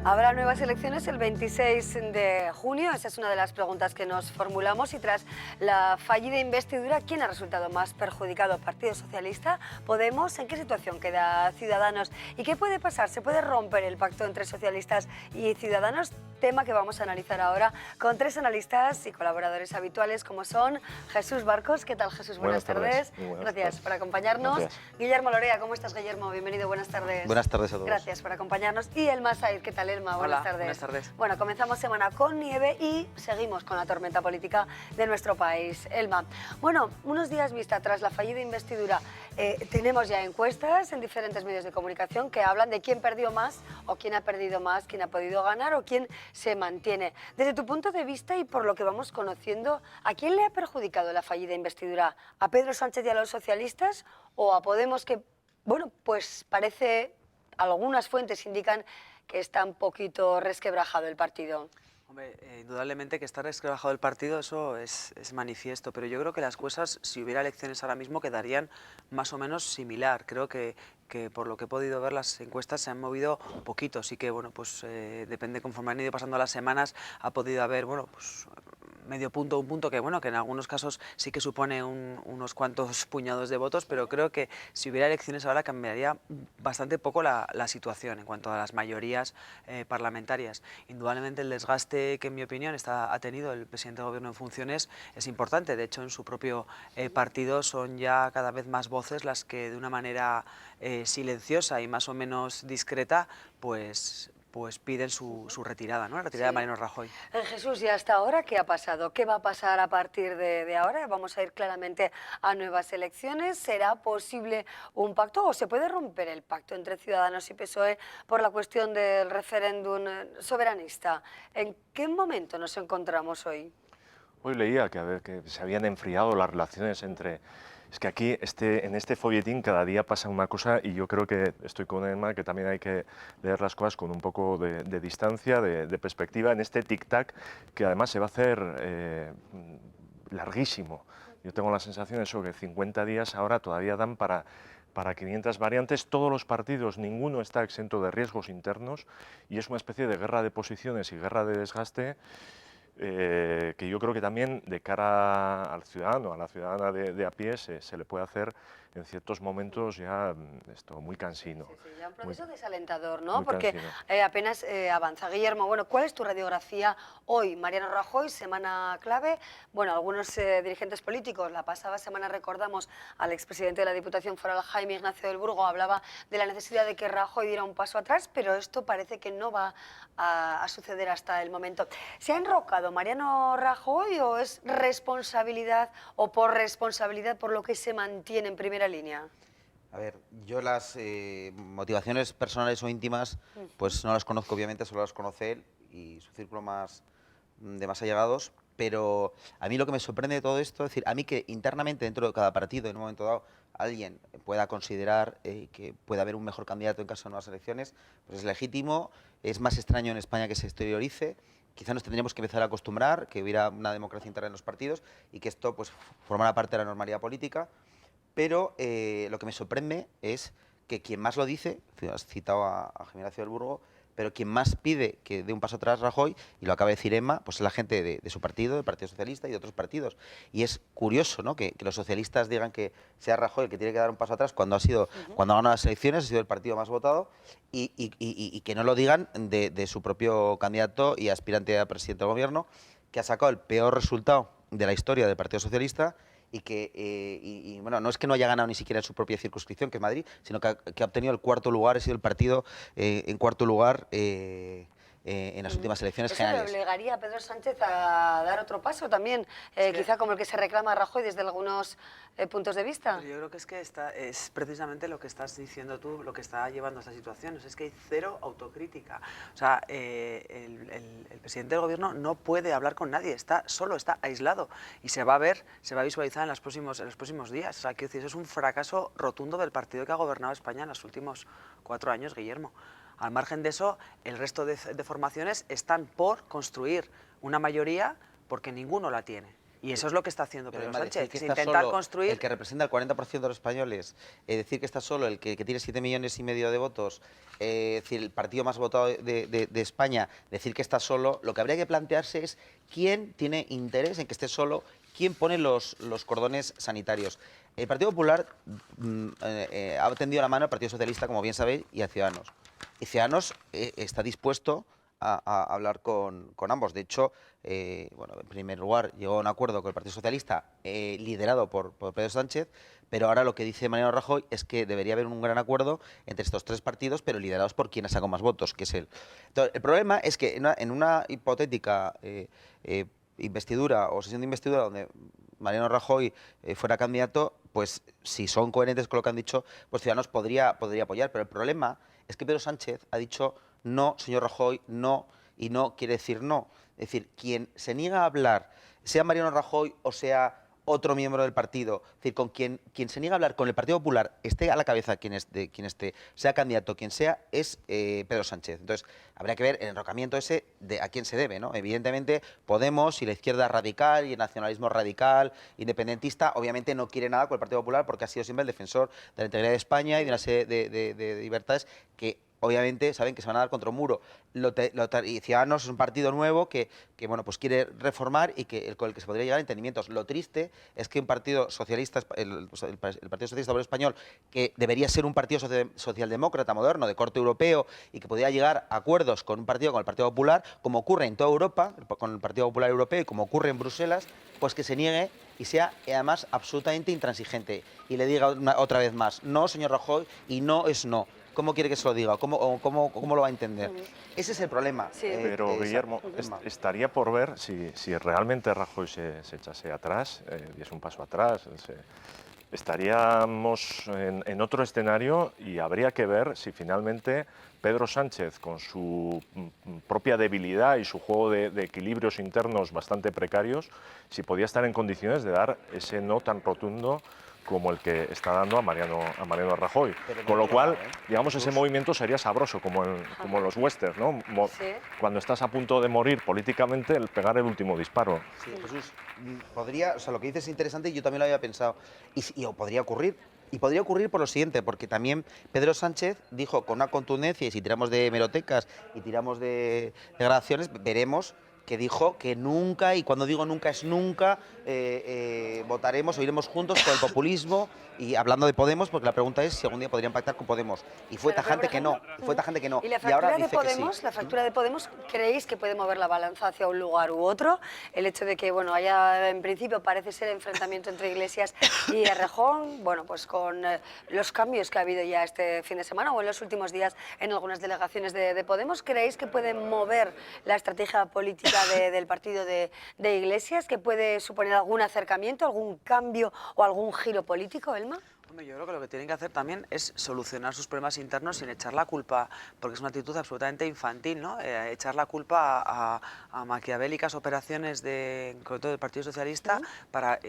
Habrá nuevas elecciones el 26 de junio, esa es una de las preguntas que nos formulamos, y tras la fallida investidura, ¿quién ha resultado más perjudicado? ¿Partido Socialista? ¿Podemos? ¿En qué situación queda Ciudadanos? ¿Y qué puede pasar? ¿Se puede romper el pacto entre socialistas y Ciudadanos? Tema que vamos a analizar ahora con tres analistas y colaboradores habituales como son Jesús Barcos. ¿Qué tal, Jesús? Buenas tardes. Gracias por acompañarnos. Gracias. Guillermo Lorea, ¿cómo estás, Guillermo? Bienvenido, buenas tardes. Buenas tardes a todos. Gracias por acompañarnos. Y Elma Said, ¿qué tal, Elma? Buenas tardes. Buenas tardes. Bueno, comenzamos semana con nieve y seguimos con la tormenta política de nuestro país. Elma, bueno, unos días vista tras la fallida investidura, tenemos ya encuestas en diferentes medios de comunicación que hablan de quién perdió más o quién ha perdido más, quién ha podido ganar o quién se mantiene. Desde tu punto de vista y por lo que vamos conociendo, ¿a quién le ha perjudicado la fallida investidura? ¿A Pedro Sánchez y a los socialistas o a Podemos, que, bueno, pues parece, algunas fuentes indican que está un poquito resquebrajado el partido? Hombre, indudablemente que está resquebrajado el partido, eso es manifiesto, pero yo creo que las cosas, si hubiera elecciones ahora mismo, quedarían más o menos similar. Creo que por lo que he podido ver, las encuestas se han movido un poquito, sí que, bueno, pues depende, conforme han ido pasando las semanas, ha podido haber, bueno, pues medio punto, un punto que, bueno, que en algunos casos sí que supone unos cuantos puñados de votos, pero creo que si hubiera elecciones ahora cambiaría bastante poco la situación en cuanto a las mayorías parlamentarias. Indudablemente el desgaste que, en mi opinión, ha tenido el presidente del Gobierno en funciones es importante. De hecho, en su propio partido son ya cada vez más voces las que, de una manera silenciosa y más o menos discreta, pues piden su retirada, ¿no? La retirada de Mariano Rajoy. Jesús, ¿y hasta ahora qué ha pasado? ¿Qué va a pasar a partir de ahora? ¿Vamos a ir claramente a nuevas elecciones? ¿Será posible un pacto o se puede romper el pacto entre Ciudadanos y PSOE por la cuestión del referéndum soberanista? ¿En qué momento nos encontramos hoy? Hoy leía que se habían enfriado las relaciones entre... Es que aquí, en este folletín, cada día pasa una cosa y yo creo que estoy con Emma, que también hay que leer las cosas con un poco de distancia, de perspectiva, en este tic-tac, que además se va a hacer larguísimo. Yo tengo la sensación de eso, que 50 días ahora todavía dan para 500 variantes. Todos los partidos, ninguno está exento de riesgos internos y es una especie de guerra de posiciones y guerra de desgaste que yo creo que también de cara al ciudadano, a la ciudadana de a pie, se le puede hacer en ciertos momentos ya esto muy cansino. Sí, ya un proceso desalentador, ¿no? Muy Porque apenas avanza. Guillermo, bueno, ¿cuál es tu radiografía hoy? Mariano Rajoy, semana clave. Bueno, algunos dirigentes políticos, la pasada semana recordamos al expresidente de la Diputación Foral, Jaime Ignacio del Burgo, hablaba de la necesidad de que Rajoy diera un paso atrás, pero esto parece que no va a suceder hasta el momento. ¿Se ha enrocado Mariano Rajoy o es responsabilidad o por responsabilidad por lo que se mantiene en primera línea? A ver, yo las motivaciones personales o íntimas pues no las conozco, obviamente, solo las conoce él y su círculo de más allegados, pero a mí lo que me sorprende de todo esto es decir, a mí que internamente dentro de cada partido en un momento dado alguien pueda considerar que puede haber un mejor candidato en caso de nuevas elecciones, pues es legítimo, es más extraño en España que se exteriorice. Quizá nos tendríamos que empezar a acostumbrar que hubiera una democracia interna en los partidos y que esto pues formara parte de la normalidad política. Pero lo que me sorprende es que quien más lo dice, has citado a Jaime Ignacio del Burgo, pero quien más pide que dé un paso atrás Rajoy, y lo acaba de decir Emma, pues es la gente de su partido, del Partido Socialista y de otros partidos. Y es curioso, ¿no?, que los socialistas digan que sea Rajoy el que tiene que dar un paso atrás cuando cuando ha ganado las elecciones, ha sido el partido más votado, y que no lo digan de su propio candidato y aspirante a presidente del gobierno, que ha sacado el peor resultado de la historia del Partido Socialista, y que, bueno, no es que no haya ganado ni siquiera en su propia circunscripción, que es Madrid, sino que ha obtenido el cuarto lugar, ha sido el partido en cuarto lugar en las últimas elecciones generales. ¿Eso le obligaría a Pedro Sánchez a dar otro paso también, quizá como el que se reclama a Rajoy desde algunos puntos de vista? Pero yo creo que es que es precisamente lo que estás diciendo tú, lo que está llevando a estas situaciones, es que hay cero autocrítica. O sea, el presidente del gobierno no puede hablar con nadie, está solo, está aislado, y se va a ver, se va a visualizar en los próximos días. O sea, quiero decir, eso es un fracaso rotundo del partido que ha gobernado España en los últimos 4 años, Guillermo. Al margen de eso, el resto de formaciones están por construir una mayoría porque ninguno la tiene. Y eso es lo que está haciendo Pero Pedro además decir Sánchez, que es está intentar solo construir... el que representa el 40% de los españoles, decir que está solo el que tiene 7,5 millones de votos, decir, el partido más votado de España, decir que está solo, lo que habría que plantearse es quién tiene interés en que esté solo, quién pone los cordones sanitarios. El Partido Popular ha tendido la mano al Partido Socialista, como bien sabéis, y a Ciudadanos. Y Ciudadanos está dispuesto a hablar con ambos. De hecho, bueno, en primer lugar, llegó a un acuerdo con el Partido Socialista, liderado por Pedro Sánchez, pero ahora lo que dice Mariano Rajoy es que debería haber un gran acuerdo entre estos tres partidos, pero liderados por quien ha sacado más votos, que es él. Entonces, el problema es que en una hipotética investidura o sesión de investidura donde Mariano Rajoy fuera candidato, pues si son coherentes con lo que han dicho, pues Ciudadanos podría apoyar. Pero el problema es que Pedro Sánchez ha dicho no, señor Rajoy, no, y no quiere decir no. Es decir, quien se niega a hablar, sea Mariano Rajoy o sea otro miembro del partido, es decir, con quien se niega a hablar con el Partido Popular, esté a la cabeza quien esté, sea candidato, quien sea, es Pedro Sánchez. Entonces, habría que ver el enrocamiento ese de a quién se debe, ¿no? Evidentemente, Podemos y la izquierda radical y el nacionalismo radical, independentista, obviamente no quiere nada con el Partido Popular porque ha sido siempre el defensor de la integridad de España y de una serie de libertades que obviamente saben que se van a dar contra un muro. Y Ciudadanos es un partido nuevo que bueno, pues quiere reformar y con el que se podría llegar a entendimientos. Lo triste es que un partido socialista, el Partido Socialista Obrero Español, que debería ser un partido socialdemócrata moderno, de corte europeo, y que podría llegar a acuerdos con un partido, con el Partido Popular, como ocurre en toda Europa, con el Partido Popular Europeo, y como ocurre en Bruselas, pues que se niegue y sea además absolutamente intransigente. Y le diga otra vez más, no, señor Rajoy, y no es no. ¿Cómo quiere que se lo diga? ¿Cómo lo va a entender? Ese es el problema. Sí. Pero, Guillermo, estaría por ver si realmente Rajoy se echase atrás, diese un paso atrás. Estaríamos en otro escenario y habría que ver si finalmente Pedro Sánchez, con su propia debilidad y su juego de equilibrios internos bastante precarios, si podía estar en condiciones de dar ese no tan rotundo como el que está dando a Mariano Rajoy. Con lo cual, digamos, ese movimiento sería sabroso, como en los westerns, ¿no? Sí. Cuando estás a punto de morir políticamente, el pegar el último disparo. Sí, Jesús, podría, o sea, lo que dices es interesante y yo también lo había pensado. Y podría ocurrir. Y podría ocurrir por lo siguiente, porque también Pedro Sánchez dijo con una contundencia, y si tiramos de hemerotecas y tiramos de grabaciones, veremos que dijo que nunca, y cuando digo nunca es nunca, votaremos o iremos juntos por el populismo, y hablando de Podemos, porque la pregunta es si algún día podrían pactar con Podemos. Y fue tajante que no, ¿Y la fractura de Podemos, la fractura de Podemos, creéis que puede mover la balanza hacia un lugar u otro? El hecho de que, bueno, haya en principio parece ser enfrentamiento entre Iglesias y Errejón, bueno, pues con los cambios que ha habido ya este fin de semana o en los últimos días en algunas delegaciones de Podemos, ¿creéis que puede mover la estrategia política del partido de Iglesias, que puede suponer algún acercamiento, algún cambio o algún giro político, Elma? Hombre, yo creo que lo que tienen que hacer también es solucionar sus problemas internos sin echar la culpa, porque es una actitud absolutamente infantil, ¿no? Echar la culpa a maquiavélicas operaciones en concreto del Partido Socialista para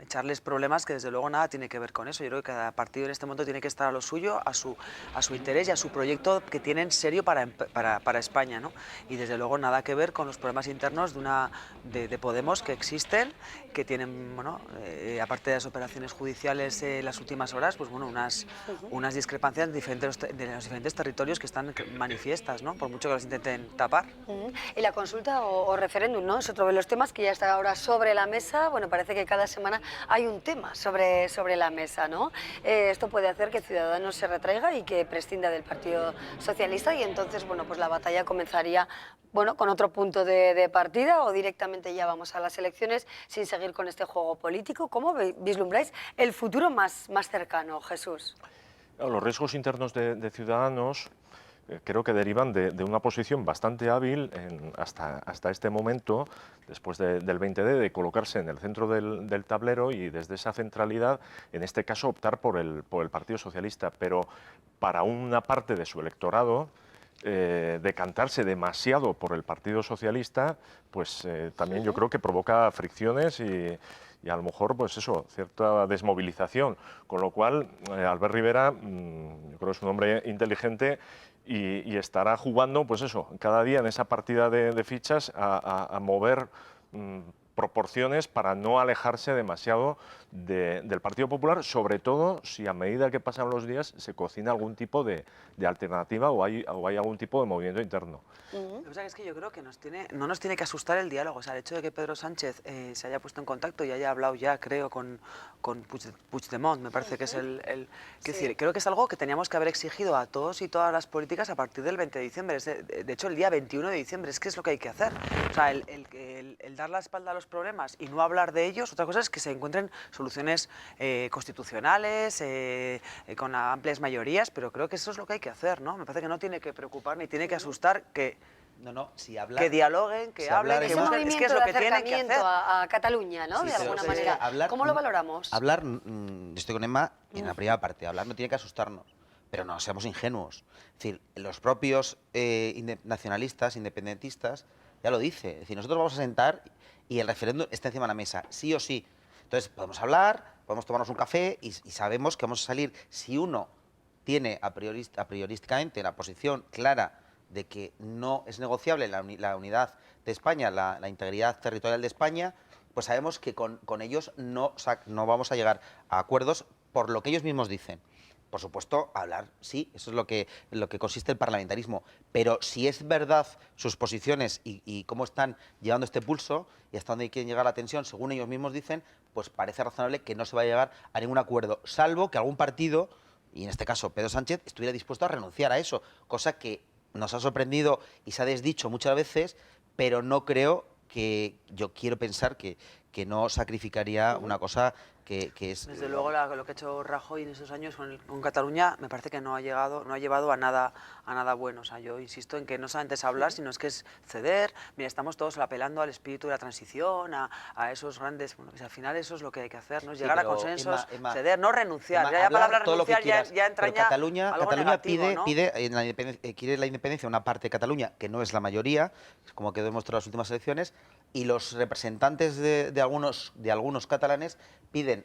echarles problemas que desde luego nada tiene que ver con eso. Yo creo que cada partido en este momento tiene que estar a lo suyo, a su interés y a su proyecto que tienen serio para España, ¿no? Y desde luego nada que ver con los problemas internos de Podemos que existen, que tienen, bueno, aparte de las operaciones judiciales las últimas horas, pues bueno, unas discrepancias de los diferentes territorios que están manifiestas, ¿no? Por mucho que las intenten tapar. Y la consulta o referéndum, ¿no? Es otro de los temas que ya está ahora sobre la mesa. Bueno, parece que cada semana hay un tema sobre la mesa, ¿no? Esto puede hacer que Ciudadanos se retraiga y que prescinda del Partido Socialista y entonces, bueno, pues la batalla comenzaría, bueno, con otro punto de partida o directamente ya vamos a las elecciones sin seguir con este juego político. ¿Cómo vislumbráis el futuro más cercano, Jesús? Los riesgos internos de Ciudadanos creo que derivan de una posición bastante hábil hasta este momento, después del 20D, de colocarse en el centro del tablero y desde esa centralidad, en este caso, optar por el Partido Socialista. Pero para una parte de su electorado, decantarse demasiado por el Partido Socialista, pues también yo creo que provoca fricciones y a lo mejor, pues eso, cierta desmovilización. Con lo cual, Albert Rivera, yo creo que es un hombre inteligente y estará jugando, pues eso, cada día en esa partida de fichas a mover proporciones para no alejarse demasiado del Partido Popular, sobre todo si a medida que pasan los días se cocina algún tipo de alternativa o hay algún tipo de movimiento interno. Lo que pasa es que yo creo que no nos tiene que asustar el diálogo. O sea, el hecho de que Pedro Sánchez se haya puesto en contacto y haya hablado ya, creo, con Puigdemont, me parece que es quiero decir, creo que es algo que teníamos que haber exigido a todos y todas las políticas a partir del 20 de diciembre. De hecho, el día 21 de diciembre es que es lo que hay que hacer. O sea, el dar la espalda a los problemas y no hablar de ellos, otra cosa es que se encuentren soluciones constitucionales, con amplias mayorías, pero creo que eso es lo que hay que hacer, ¿no? Me parece que no tiene que preocupar ni tiene que asustar que que dialoguen, que hablen, que busquen, es que es lo que tienen que hacer. A Cataluña, ¿no? Sí, de pero alguna es que manera. ¿Cómo lo valoramos? Hablar, estoy con Emma en la primera parte, hablar no tiene que asustarnos, pero no seamos ingenuos. Es decir, los propios nacionalistas, independentistas, ya lo dice. Es decir, nosotros vamos a sentar y el referéndum está encima de la mesa, sí o sí. Entonces, podemos hablar, podemos tomarnos un café y sabemos que vamos a salir, si uno tiene a priorísticamente la posición clara de que no es negociable la unidad de España, la integridad territorial de España, pues sabemos que con ellos no vamos a llegar a acuerdos por lo que ellos mismos dicen. Por supuesto, hablar, sí, eso es lo que consiste el parlamentarismo, pero si es verdad sus posiciones y cómo están llevando este pulso y hasta dónde quieren llegar la tensión, según ellos mismos dicen, pues parece razonable que no se va a llegar a ningún acuerdo, salvo que algún partido, y en este caso Pedro Sánchez, estuviera dispuesto a renunciar a eso, cosa que nos ha sorprendido y se ha desdicho muchas veces, pero no creo que, yo quiero pensar que no sacrificaría una cosa que es... Desde luego lo que ha hecho Rajoy en esos años con Cataluña me parece que no ha llevado a nada bueno. O sea, yo insisto en que no solamente es hablar, sino es que es ceder. Mira, estamos todos apelando al espíritu de la transición, a esos grandes... Bueno, pues al final eso es lo que hay que hacer, ¿no? Es llegar a consensos, Emma, ceder, no renunciar. Emma, Ya la palabra todo lo que renunciar quieras, ya entraña Cataluña algo negativo, ¿no? quiere la independencia una parte de Cataluña, que no es la mayoría, como quedó demostrado en las últimas elecciones, y los representantes de algunos catalanes piden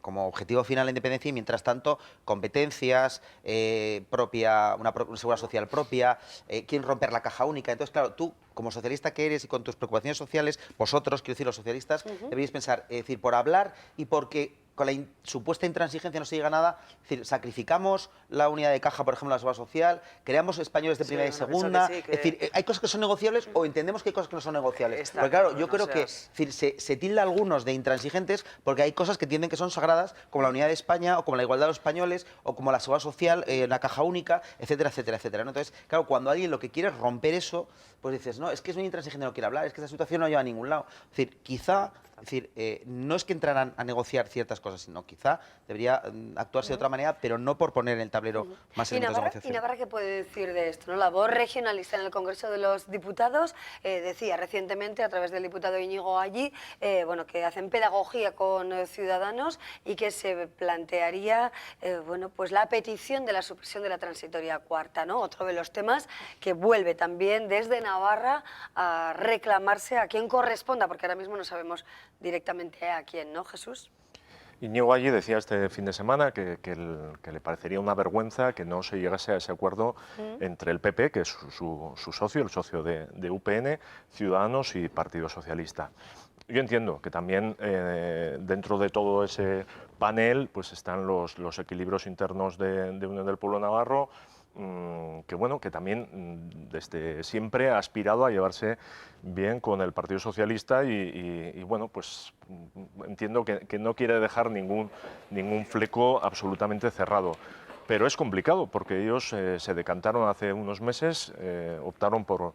como objetivo final la independencia y mientras tanto competencias, una seguridad social propia, quieren romper la caja única. Entonces, claro, tú como socialista que eres y con tus preocupaciones sociales, vosotros, quiero decir, los socialistas, debéis pensar, es decir, por hablar y porque con la supuesta intransigencia no se llega a nada, es decir, sacrificamos la unidad de caja, por ejemplo, la seguridad social, creamos españoles de primera y segunda, es decir, hay cosas que son negociables o entendemos que hay cosas que no son negociables. Exacto, porque claro, yo no creo que es decir, se tilda a algunos de intransigentes porque hay cosas que entienden que son sagradas, como la unidad de España, o como la igualdad de los españoles, o como la seguridad social, la caja única, etcétera, etcétera, etcétera, ¿no? Entonces, claro, cuando alguien lo que quiere es romper eso, pues dices, no, es que es muy intransigente, no quiere hablar, es que esta situación no lleva a ningún lado. Es decir, quizá... Es decir, no es que entraran a negociar ciertas cosas, sino quizá debería actuarse de otra manera, pero no por poner en el tablero más elementos de negociación. ¿Y Navarra qué puede decir de esto, ¿no? La voz regionalista en el Congreso de los Diputados decía recientemente, a través del diputado Íñigo allí, bueno, que hacen pedagogía con ciudadanos y que se plantearía bueno, pues la petición de la supresión de la transitoria cuarta, ¿no? Otro de los temas que vuelve también desde Navarra a reclamarse a quien corresponda, porque ahora mismo no sabemos directamente a quién, ¿no, Jesús? Íñigo allí decía este fin de semana que le parecería una vergüenza que no se llegase a ese acuerdo entre el PP, que es su socio, el socio de UPN, Ciudadanos y Partido Socialista. Yo entiendo que también dentro de todo ese panel pues están los equilibrios internos de Unión del Pueblo Navarro, que bueno, que también desde siempre ha aspirado a llevarse bien con el Partido Socialista y bueno, pues entiendo que no quiere dejar ningún fleco absolutamente cerrado. Pero es complicado porque ellos se decantaron hace unos meses, optaron por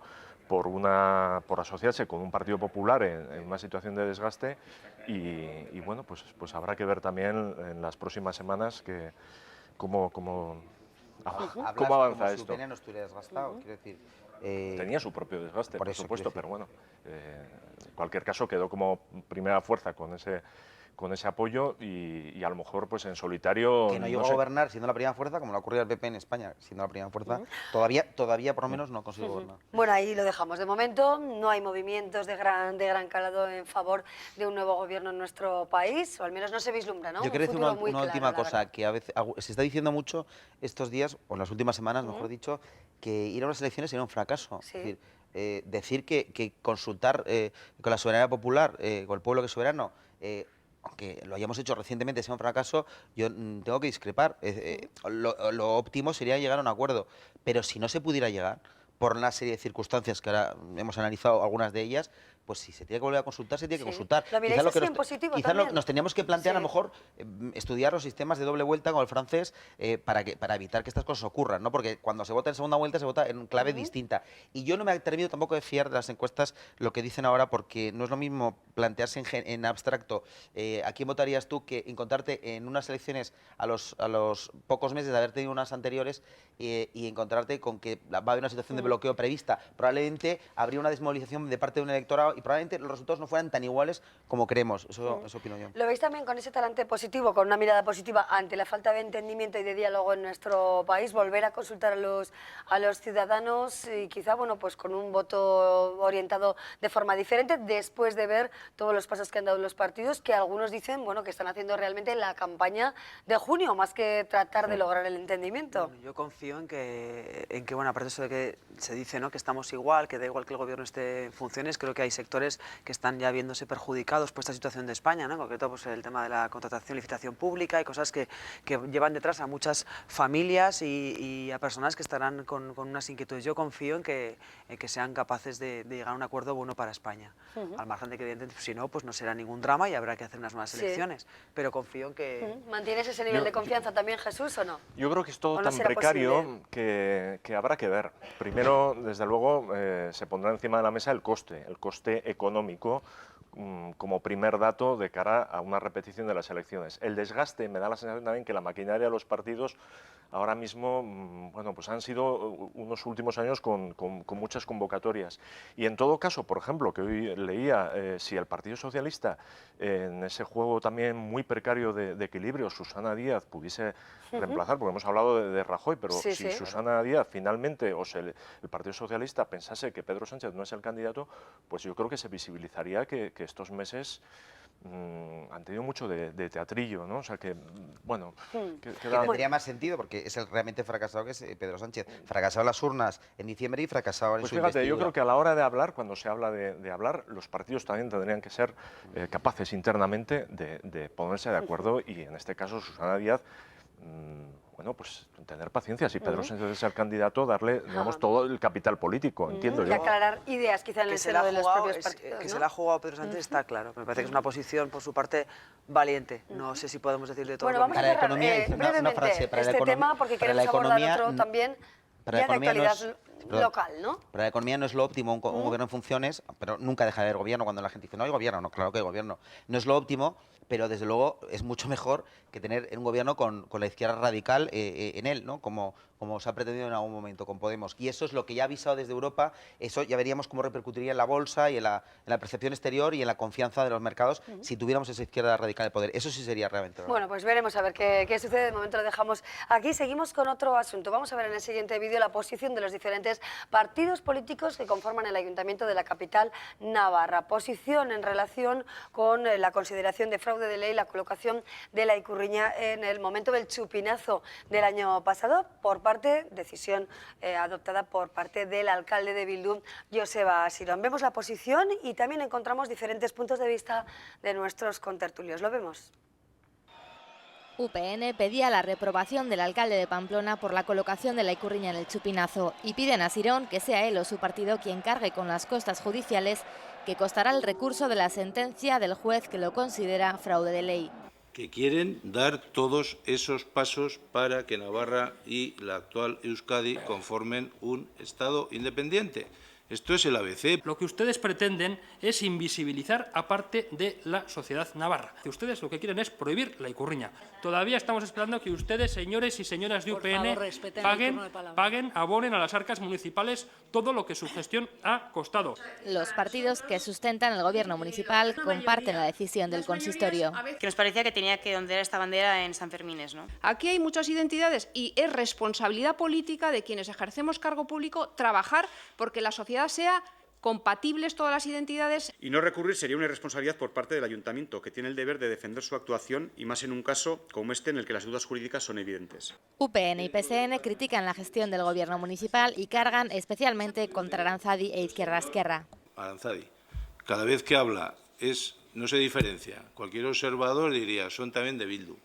asociarse con un Partido Popular en una situación de desgaste y bueno, pues habrá que ver también en las próximas semanas cómo avanza esto. Si UPN no estuviera desgastado, quiero decir... Tenía su propio desgaste, por supuesto, pero bueno, en cualquier caso quedó como primera fuerza con ese apoyo y a lo mejor pues en solitario... Que no llegó a gobernar siendo la primera fuerza, como le ha ocurrido al PP en España, siendo la primera fuerza, todavía por lo menos no consiguió gobernar. Bueno, ahí lo dejamos. De momento no hay movimientos de gran calado en favor de un nuevo gobierno en nuestro país, o al menos no se vislumbra, ¿no? Yo quiero decir una claro, última cosa, que a veces se está diciendo mucho estos días, o en las últimas semanas, mejor dicho, que ir a unas elecciones era un fracaso. Sí. Es decir, decir que consultar con la soberanía popular, con el pueblo que es soberano, aunque lo hayamos hecho recientemente, sea un fracaso, yo tengo que discrepar. Lo óptimo sería llegar a un acuerdo, pero si no se pudiera llegar, por una serie de circunstancias que ahora hemos analizado algunas de ellas, pues si se tiene que volver a consultar, se tiene que consultar. ¿Lo miráis así en positivo quizás también? nos teníamos que plantear a lo mejor estudiar los sistemas de doble vuelta con el francés para evitar que estas cosas ocurran, ¿no? Porque cuando se vota en segunda vuelta se vota en clave distinta. Y yo no me he atrevido tampoco de fiar de las encuestas lo que dicen ahora, porque no es lo mismo plantearse en abstracto a quién votarías tú que encontrarte en unas elecciones a los pocos meses de haber tenido unas anteriores y encontrarte con que va a haber una situación de bloqueo prevista. Probablemente habría una desmovilización de parte de un electorado y probablemente los resultados no fueran tan iguales como creemos. Eso opino yo. ¿Lo veis también con ese talante positivo, con una mirada positiva ante la falta de entendimiento y de diálogo en nuestro país, volver a consultar a los ciudadanos y quizá, bueno, pues con un voto orientado de forma diferente después de ver todos los pasos que han dado los partidos, que algunos dicen, bueno, que están haciendo realmente la campaña de junio, más que tratar de lograr el entendimiento? Bueno, yo confío en que, bueno, aparte de eso de que se dice, ¿no?, que estamos igual, que da igual que el gobierno esté en funciones, creo que hay sectores que están ya viéndose perjudicados por esta situación de España, ¿no? En concreto, pues el tema de la contratación, licitación pública y cosas que llevan detrás a muchas familias y a personas que estarán con unas inquietudes. Yo confío en que sean capaces de llegar a un acuerdo bueno para España, al margen de que evidentemente si no, pues no será ningún drama y habrá que hacer unas nuevas elecciones, pero confío en que... ¿Mantienes ese nivel de confianza también, Jesús, o no? Yo creo que es todo ¿O no tan será precario posible? que habrá que ver. Primero, desde luego, se pondrá encima de la mesa el coste económico como primer dato de cara a una repetición de las elecciones. El desgaste, me da la sensación también que la maquinaria de los partidos ahora mismo, bueno, pues han sido unos últimos años con muchas convocatorias. Y en todo caso, por ejemplo, que hoy leía, si el Partido Socialista, en ese juego también muy precario de equilibrio, Susana Díaz pudiese reemplazar, porque hemos hablado de Rajoy, pero si Susana Díaz finalmente, o sea, el Partido Socialista pensase que Pedro Sánchez no es el candidato, pues yo creo que se visibilizaría que estos meses han tenido mucho de teatrillo, ¿no? O sea que, bueno... Que tendría más sentido, porque es el realmente fracasado que es Pedro Sánchez. Fracasado en las urnas en diciembre y fracasado en pues su fíjate, investidura. yo creo que a la hora de hablar, cuando se habla de hablar, los partidos también tendrían que ser capaces internamente de ponerse de acuerdo y en este caso Susana Díaz... bueno, pues tener paciencia. Si Pedro Sánchez es el candidato, darle, digamos, todo el capital político, entiendo Y yo. aclarar ideas quizá en el seno de los propios partidos, Que ¿no? se la ha jugado Pedro Sánchez está claro. Me parece que es una posición, por su parte, valiente. No sé si podemos decir de todo Bueno, lo vamos a mismo. Para la cerrar economía, una brevemente frase, para la este economía- tema porque para la queremos abordar economía, otro también para la ya de economía no actualidad perdón, local, ¿no? Para la economía no es lo óptimo un gobierno en funciones, pero nunca deja de haber gobierno cuando la gente dice no hay gobierno, no, claro que hay gobierno. No es lo óptimo, pero desde luego es mucho mejor que tener un gobierno con la izquierda radical en él, ¿no? Como se ha pretendido en algún momento con Podemos. Y eso es lo que ya ha avisado desde Europa, eso ya veríamos cómo repercutiría en la bolsa y en la percepción exterior y en la confianza de los mercados si tuviéramos esa izquierda radical de poder. Eso sí sería realmente bueno. Bueno, pues veremos a ver qué sucede. De momento lo dejamos aquí. Seguimos con otro asunto. Vamos a ver en el siguiente vídeo la posición de los diferentes partidos políticos que conforman el Ayuntamiento de la capital navarra. Posición en relación con la consideración de fraude de ley, la colocación de la Ikurriña en el momento del chupinazo del año pasado por decisión adoptada por parte del alcalde de Bildu, Joseba Asirón. Vemos la posición y también encontramos diferentes puntos de vista de nuestros contertulios. Lo vemos. UPN pedía la reprobación del alcalde de Pamplona por la colocación de la Ikurriña en el chupinazo y piden a Asirón que sea él o su partido quien cargue con las costas judiciales que costará el recurso de la sentencia del juez que lo considera fraude de ley. Que quieren dar todos esos pasos para que Navarra y la actual Euskadi conformen un Estado independiente. Esto es el ABC. Lo que ustedes pretenden es invisibilizar a parte de la sociedad navarra. Que ustedes lo que quieren es prohibir la Ikurriña. Todavía estamos esperando que ustedes, señores y señoras de UPN, paguen, abonen a las arcas municipales todo lo que su gestión ha costado. Los partidos que sustentan el gobierno municipal comparten la decisión del consistorio. Que nos parecía que tenía que ondear esta bandera en San Fermines, ¿no? Aquí hay muchas identidades y es responsabilidad política de quienes ejercemos cargo público trabajar porque la sociedad sea compatibles todas las identidades. Y no recurrir sería una irresponsabilidad por parte del Ayuntamiento, que tiene el deber de defender su actuación y más en un caso como este en el que las dudas jurídicas son evidentes. UPN y PSN critican la gestión del gobierno municipal y cargan especialmente contra Aranzadi e Izquierda Esquerra. Aranzadi, cada vez que habla no se diferencia. Cualquier observador diría, son también de Bildu,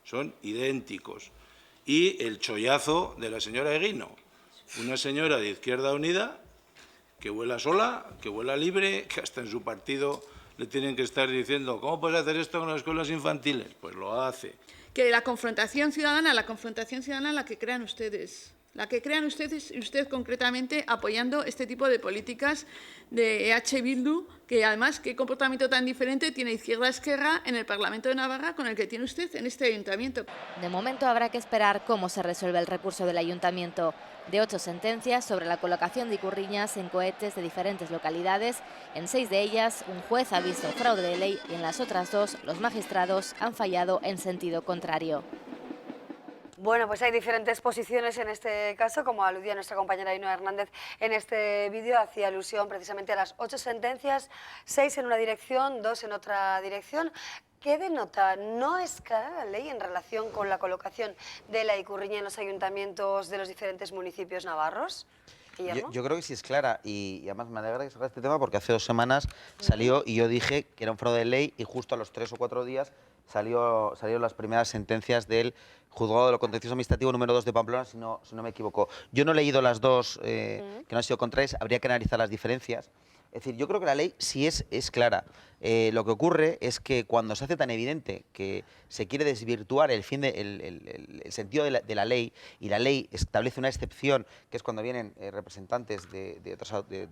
son idénticos. Y el chollazo de la señora Eguino, una señora de Izquierda Unida que vuela sola, que vuela libre, que hasta en su partido le tienen que estar diciendo ¿cómo puedes hacer esto con las escuelas infantiles? Pues lo hace. Que la confrontación ciudadana la que crean ustedes. La que crean ustedes y usted concretamente apoyando este tipo de políticas de EH Bildu, que además qué comportamiento tan diferente tiene Izquierda Esquerra en el Parlamento de Navarra con el que tiene usted en este ayuntamiento. De momento habrá que esperar cómo se resuelve el recurso del ayuntamiento. De 8 sentencias sobre la colocación de ikurriñas en cohetes de diferentes localidades, en 6 de ellas un juez ha visto fraude de ley y en las otras 2 los magistrados han fallado en sentido contrario. Bueno, pues hay diferentes posiciones en este caso, como aludía nuestra compañera Ainhoa Hernández en este vídeo, hacía alusión precisamente a las 8 sentencias, 6 en una dirección, 2 en otra dirección. ¿Qué denota? ¿No es clara la ley en relación con la colocación de la ikurriña en los ayuntamientos de los diferentes municipios navarros? Yo creo que sí es clara y además me alegra que salga este tema porque hace 2 semanas salió y yo dije que era un fraude de ley y justo a los 3 o 4 días salieron las primeras sentencias del Juzgado de lo Contencioso Administrativo número 2 de Pamplona, si no me equivoco. Yo no he leído las dos que no han sido contrarias, habría que analizar las diferencias. Es decir, yo creo que la ley sí es clara. Lo que ocurre es que cuando se hace tan evidente que se quiere desvirtuar el sentido de la ley, y la ley establece una excepción, que es cuando vienen representantes de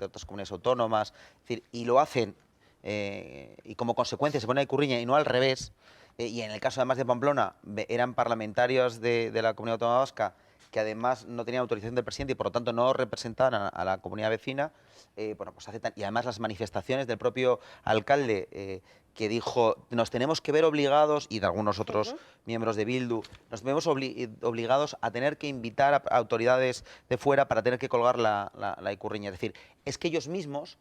otras comunidades autónomas, es decir, y lo hacen y como consecuencia se pone a ikurriña y no al revés, y en el caso además de Pamplona eran parlamentarios de la Comunidad Autónoma Vasca que además no tenían autorización del presidente y por lo tanto no representaban a la comunidad vecina, bueno, pues y además las manifestaciones del propio alcalde que dijo, nos tenemos que ver obligados, y de algunos otros miembros de Bildu, nos vemos obligados a tener que invitar a autoridades de fuera para tener que colgar la ikurriña. Es decir, es que ellos mismos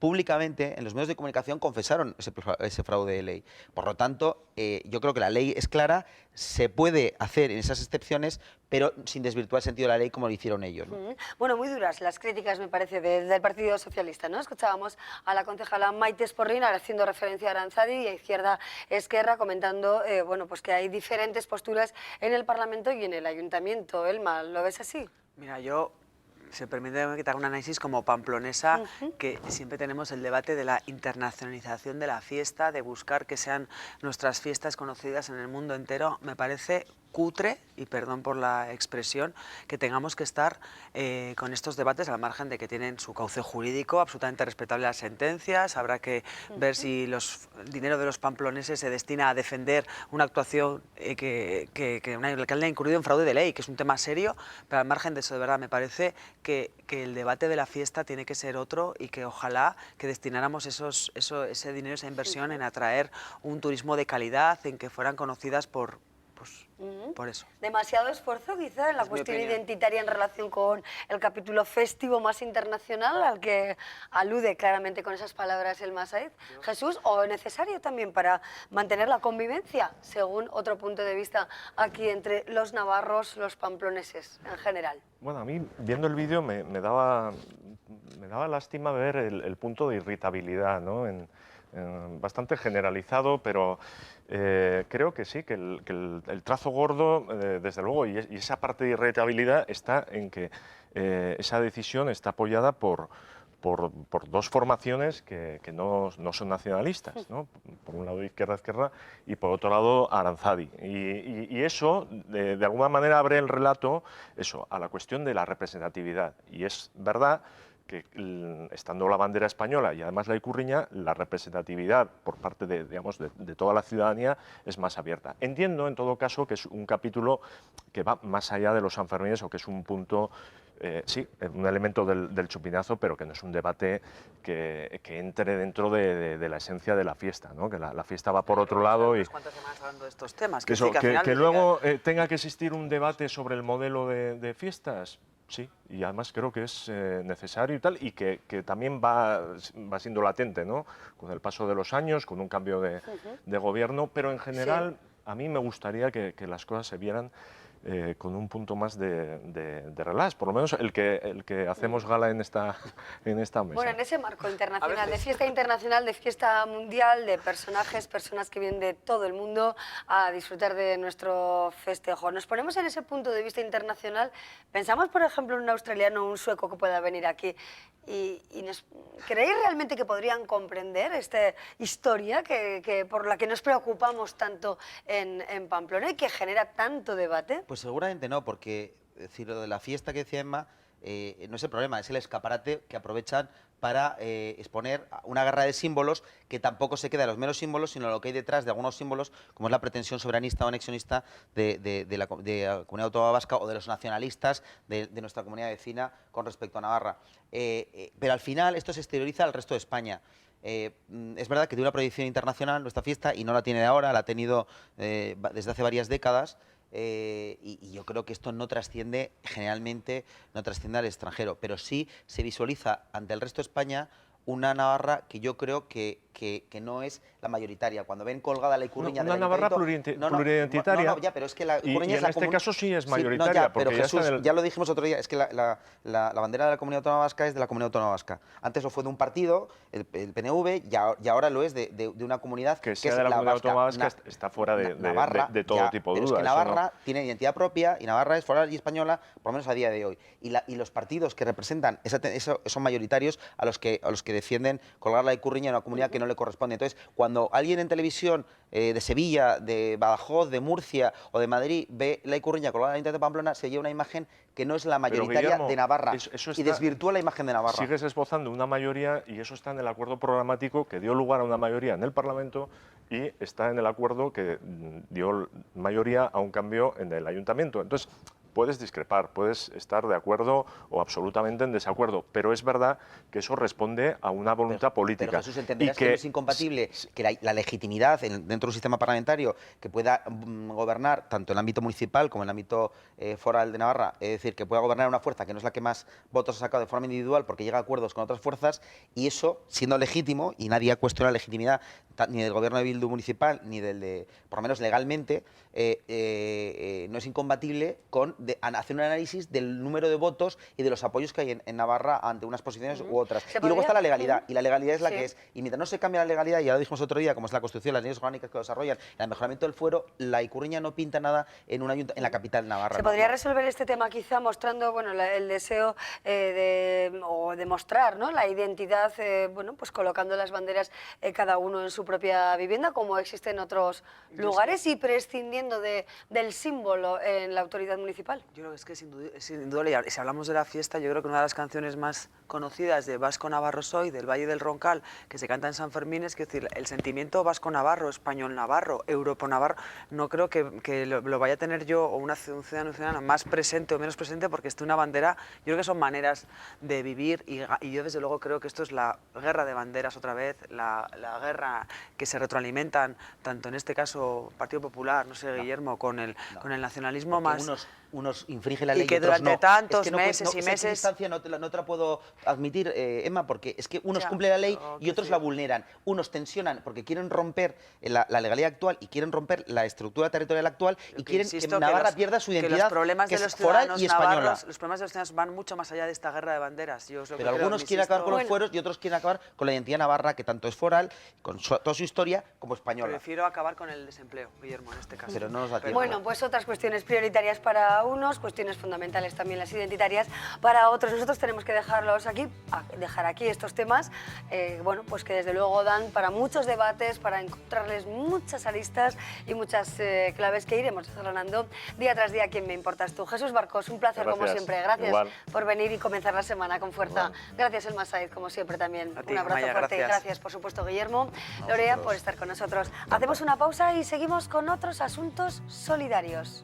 públicamente en los medios de comunicación confesaron ese fraude de ley. Por lo tanto, yo creo que la ley es clara, se puede hacer en esas excepciones, pero sin desvirtuar el sentido de la ley como lo hicieron ellos, ¿no? Bueno, muy duras las críticas, me parece, del Partido Socialista, ¿no? Escuchábamos a la concejala Maite Esporrín haciendo referencia a Aranzadi y a Izquierda Esquerra comentando bueno, pues que hay diferentes posturas en el Parlamento y en el Ayuntamiento. Elma, ¿lo ves así? Mira, yo... Se permite quitar un análisis como pamplonesa, que siempre tenemos el debate de la internacionalización de la fiesta, de buscar que sean nuestras fiestas conocidas en el mundo entero. Me parece cutre, y perdón por la expresión, que tengamos que estar con estos debates al margen de que tienen su cauce jurídico, absolutamente respetable las sentencias. Habrá que ver si el dinero de los pamploneses se destina a defender una actuación que un alcalde ha incurrido en fraude de ley, que es un tema serio, pero al margen de eso, de verdad, me parece que el debate de la fiesta tiene que ser otro y que ojalá que destináramos ese dinero, esa inversión en atraer un turismo de calidad, en que fueran conocidas por eso. Demasiado esfuerzo quizá en la cuestión identitaria en relación con el capítulo festivo más internacional al que alude claramente con esas palabras Elma Sáez. Jesús, ¿o necesario también para mantener la convivencia, según otro punto de vista aquí entre los navarros, los pamploneses en general? Bueno, a mí viendo el vídeo me daba lástima ver el punto de irritabilidad, ¿no? Bastante generalizado, pero creo que sí, que el trazo gordo, desde luego, y esa parte de irritabilidad está en que esa decisión está apoyada por 2 formaciones que no son nacionalistas, ¿no? Por un lado Izquierda Esquerra y por otro lado Aranzadi. Y eso, de alguna manera, abre el relato a la cuestión de la representatividad. Y es verdad que estando la bandera española y además la ikurriña, la representatividad por parte de toda la ciudadanía es más abierta. Entiendo, en todo caso, que es un capítulo que va más allá de los sanfermines o que es un punto, sí, un elemento del chupinazo, pero que no es un debate que entre dentro de la esencia de la fiesta, ¿no? Que la fiesta va por otro lado y... ¿Cuántas semanas hablando de estos temas? Que luego tenga que existir un debate sobre el modelo de fiestas. sí, y además creo que es necesario y tal, y que también va siendo latente, ¿no? Con el paso de los años, con un cambio de gobierno, pero en general a mí me gustaría que las cosas se vieran con un punto más de relax, por lo menos el que hacemos gala en esta mesa. Bueno, en ese marco internacional, de fiesta internacional, de fiesta mundial, de personas que vienen de todo el mundo a disfrutar de nuestro festejo. Nos ponemos en ese punto de vista internacional, pensamos, por ejemplo, en un australiano o un sueco que pueda venir aquí y ¿creéis realmente que podrían comprender esta historia por la que nos preocupamos tanto en Pamplona y que genera tanto debate? Pues seguramente no, porque decir, lo de la fiesta que decía Emma no es el problema, es el escaparate que aprovechan para exponer una guerra de símbolos que tampoco se queda en los meros símbolos, sino lo que hay detrás de algunos símbolos, como es la pretensión soberanista o anexionista de la Comunidad Autónoma Vasca o de los nacionalistas de nuestra comunidad vecina con respecto a Navarra. Pero al final esto se exterioriza al resto de España. Es verdad que tiene una proyección internacional nuestra fiesta y no la tiene de ahora, la ha tenido desde hace varias décadas. Y yo creo que esto no trasciende, generalmente no trasciende al extranjero, pero sí se visualiza ante el resto de España una Navarra que yo creo que no es la mayoritaria. Cuando ven colgada la Ikurriña una Navarra pluriidentitaria. No, ya, pero es que la Ikurriña es la en este caso sí es mayoritaria. Sí, pero Jesús, ya lo dijimos otro día, es que la bandera de la Comunidad Autónoma Vasca es de la Comunidad Autónoma Vasca. Antes lo fue de un partido, el PNV, y ahora lo es de una comunidad que sea de la Comunidad Autónoma Vasca está fuera de todo tipo de dudas. Pero es que Navarra tiene identidad propia y Navarra es foral y española, por lo menos a día de hoy. Y los partidos que representan eso son mayoritarios a los que defienden colgar la Ikurriña en una comunidad que no le corresponde. Entonces, cuando alguien en televisión de Sevilla, de Badajoz, de Murcia o de Madrid ve la Ikurriña colgada en el Ayuntamiento de Pamplona, se lleva una imagen que no es la mayoritaria, Guillermo, de Navarra y desvirtúa la imagen de Navarra. Sigues esbozando una mayoría y eso está en el acuerdo programático que dio lugar a una mayoría en el Parlamento y está en el acuerdo que dio mayoría a un cambio en el Ayuntamiento. Entonces, puedes discrepar, puedes estar de acuerdo o absolutamente en desacuerdo, pero es verdad que eso responde a una voluntad política. Pero Jesús, entenderás que no es incompatible que la legitimidad dentro de un sistema parlamentario que pueda gobernar tanto en el ámbito municipal como en el ámbito foral de Navarra, es decir, que pueda gobernar una fuerza que no es la que más votos ha sacado de forma individual porque llega a acuerdos con otras fuerzas, y eso, siendo legítimo, y nadie ha cuestionado la legitimidad ni del gobierno de Bildu municipal ni del de, por lo menos legalmente, no es incompatible con hacer un análisis del número de votos y de los apoyos que hay en Navarra ante unas posiciones u otras. Y luego está la legalidad, y la legalidad es la que es. Y mientras no se cambia la legalidad, ya lo dijimos otro día, como es la Constitución, las leyes orgánicas que lo desarrollan, el mejoramiento del fuero, la Ikurriña no pinta nada en la capital de Navarra. ¿Se podría resolver este tema quizá mostrando el deseo o demostrar, ¿no?, la identidad, pues colocando las banderas cada uno en su propia vivienda, como existe en otros lugares, y prescindiendo del símbolo en la autoridad municipal? Yo creo que es indudable. Y si hablamos de la fiesta, yo creo que una de las canciones más conocidas de Vasco Navarro Soy, del Valle del Roncal, que se canta en San Fermín, es decir, el sentimiento vasco-navarro, español-navarro, Europo-navarro, no creo que lo vaya a tener yo o un ciudadano más presente o menos presente, porque una bandera, yo creo que son maneras de vivir, y yo desde luego creo que esto es la guerra de banderas otra vez, la guerra que se retroalimentan, tanto en este caso Partido Popular, no sé, Guillermo, con el nacionalismo más... Unos infringen la ley y que durante tantos meses y meses... Esa distancia no te la puedo admitir, Emma, porque es que unos cumplen la ley y otros la vulneran. Unos tensionan porque quieren romper la legalidad actual y quieren romper la estructura territorial actual y quieren que Navarra pierda su identidad, los problemas que de los es foral y española. Navarros, los problemas de los ciudadanos van mucho más allá de esta guerra de banderas. Pero algunos quieren acabar con los fueros y otros quieren acabar con la identidad navarra, que tanto es foral, con toda su historia, como española. Prefiero acabar con el desempleo, Guillermo, en este caso. Pero no nos da tiempo. Bueno, pues otras cuestiones prioritarias para unos, cuestiones fundamentales también las identitarias para otros. Nosotros tenemos que dejar aquí estos temas, pues que desde luego dan para muchos debates, para encontrarles muchas aristas y muchas claves que iremos desgranando día tras día. ¿Quién me importas tú? Jesús Barcos, un placer como siempre. Gracias por venir y comenzar la semana con fuerza. Gracias, Elma Said, como siempre también. Un abrazo fuerte. Gracias, por supuesto, Guillermo, Lorea, por estar con nosotros. Hacemos una pausa y seguimos con otros asuntos solidarios.